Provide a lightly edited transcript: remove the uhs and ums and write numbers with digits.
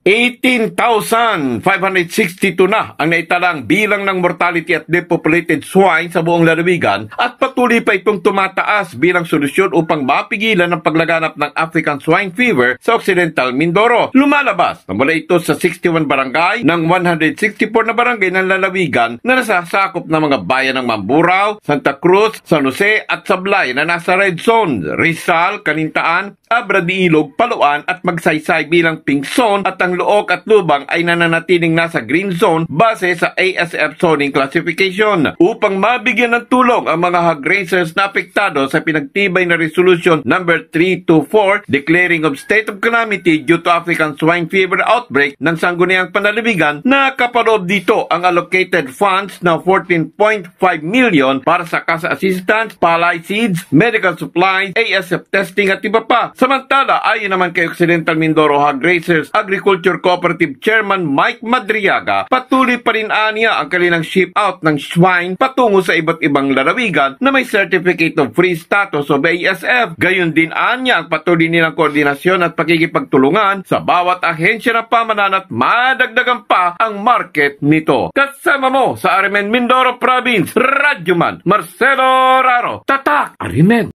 18,562 na ang naitalang bilang ng mortality at depopulated swine sa buong lalawigan at patuloy pa itong tumataas bilang solusyon upang mapigilan ang paglaganap ng African swine fever sa Occidental Mindoro. Lumalabas na mula ito sa 61 barangay ng 164 na barangay ng lalawigan na nasasakop ng mga bayan ng Mamburao, Santa Cruz, San Jose at Sablay na nasa red zone, Rizal, Canintaan, Abra de Ilog, Paluan at Magsaysay bilang pink zone at ang Luok at Lubang ay nananatiling nasa green zone base sa ASF zoning classification. Upang mabigyan ng tulong ang mga hog raisers na apektado sa pinagtibay na Resolution number 324 declaring of state of calamity due to African swine fever outbreak ng Sangguniang Panlalawigan, nakapaloob dito ang allocated funds na 14.5 million para sa CASA assistance, palay seeds, medical supplies, ASF testing at iba pa. Samantala, ayon naman kay Occidental Mindoro Hog Raisers Agriculture Cooperative Chairman Mike Madriaga, patuloy pa rin aniya ang kanilang ship out ng swine patungo sa iba't ibang lalawigan na may Certificate of Free Status of ASF. Gayon din aniya ang patuloy nilang koordinasyon at pagkikipagtulungan sa bawat ahensya ng pamanan at madagdagan pa ang market nito. Kasama mo sa Arimen Mindoro Province, Radyoman Marcelo Raro, Tatak Arimen.